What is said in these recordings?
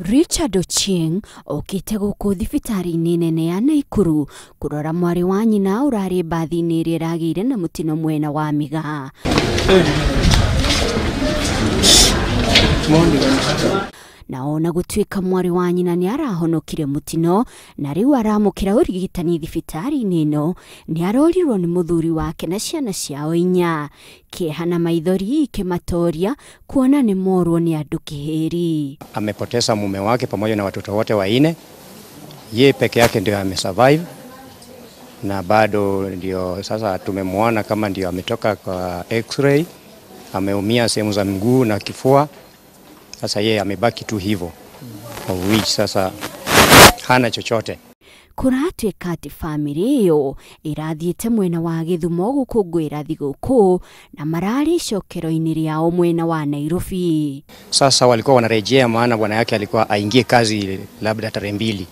Richard Ochieng okite guku thibitari-ini nene ya Nakuru kurora mwari wa nyina urari bathi-ini iria iragire na mutino mwena wa Migaa. Na ona gutuika mwari wa nyina ni arahonokire mutino na riu aramukira urigitani thibitari-ini ino ni arorirwo ni muthuri wake na ciana ciao 4 kieha na maithori ikimatoria kuona ni morwo ni andu kihiri. Amepoteza mume wake pamoja na watoto wote 4. Yeye peke yake ndio amesurvive na bado ndio sasa tumemwona kama ndio ametoka kwa x-ray, ameumia sehemu za miguu na kifua. Sasa yeye amebaki tu hivyo. Which sasa hana chochote. Kuratuika ati family iyo irathiite mwena wa Githumo gukungwira thigũkũ na marari cokero-ini riao mwena wa Nairobi. Sasa walikuwa wanarejea maana bwana yake alikuwa aingie kazi labda tarehe 2.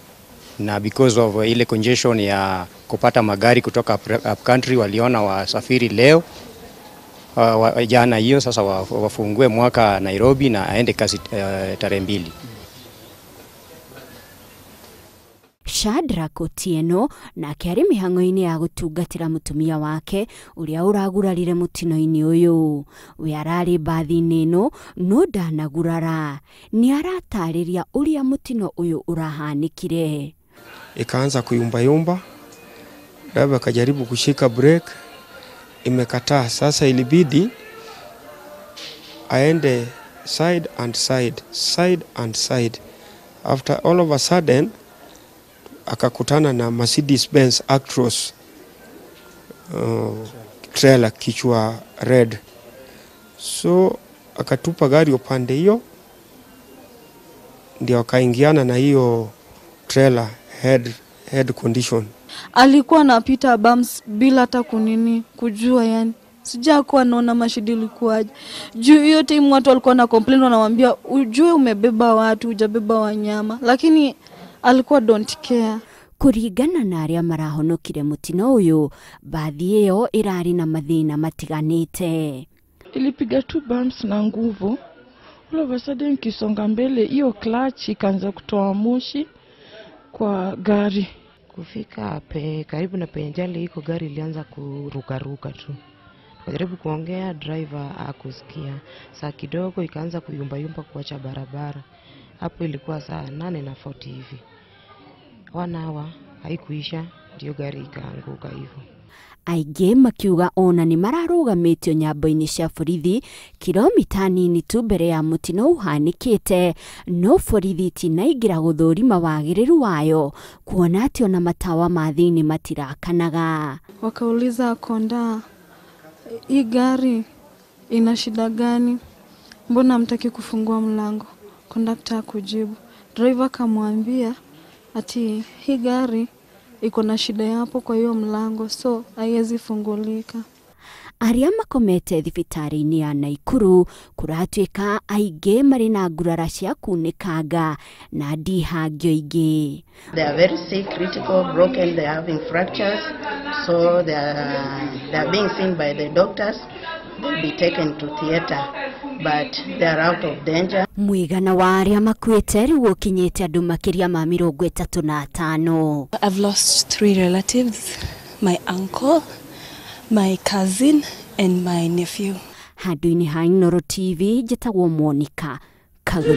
Na because of ile congestion ya kupata magari kutoka up country waliona wasafiri leo. Jana hiyo sasa wafungue mwaka Nairobi na aende kazi tarehe 2. Shadrack Otieno na kiari mihango-ini ya gutungatira mutumia wake uria uragurarire mutino-ini uyu. We arari bathi-ini ino no ndanagurara. Ni aratariria uria mutino uyu urahanikire. Ikaanza kuyumba, labda kajaribu kushika brake, imekataa. Sasa ilibidi aende side and side. After all of a sudden akakutana na Mercedes Benz Actros trailer kichwa red. So akatupa gari upande hiyo, ndio akaingiana na hiyo trailer head condition. Alikuwa anapita bumps bila hata kujua yani. Sijakuwa naona mashidi ilikuwaje. Juu hiyo time watu walikuwa na complain wanamwambia ujue umebeba watu, hujabeba wanyama. Lakini alikuwa don't care. Kuringana na aria marahonokire mutino uyu, bathi iyo irari na mathina matiganite. Ilipiga tu bumps na nguvu. All of a sudden kisonga mbele hiyo clutch ikaanza kutoa moshi kwa gari. Kufika karibu na penjali iko gari ilianza kuruka tu. Kujaribu kuongea driver hakusikia. Saa kidogo ikaanza kuyumba kuacha barabara. Hapo ilikuwa saa 8:40 hivi. 1 hour haikuisha ndio gari ikaanguka hivyo. Aige makiuga ona ni mararugamitio nyambo-ini cia borithi kilomita nini tu mbere ya mutino uhanikite, no borithi tinaingira guthurima wagiriru wayo kuona ati ona matawa ma thiini matirakanaga. Wakauliza konda, hii gari ina shida gani? Mbona hamtaki kufungua mlango? Kondakta kujibu. Driver kamwambia ati hii gari iko na shida hapo kwa hiyo mlango, so haiwezi fungulika. Aria makomete thibitari-ini ya Nakuru kuratuika aige mari na ngurara cia kunikanga na ndihangio ingi. They are very sick, critical, broken, they are having fractures, so they are being seen by the doctors. They'll be taken to theater, but they are out of danger. Mwigana wa aria makuite riu ukinyite andu makiria ma 35. I've lost 3 relatives, my uncle, my cousin and my nephew. Handu-ini ha Inooro TV njitagwo Monica Kaguni.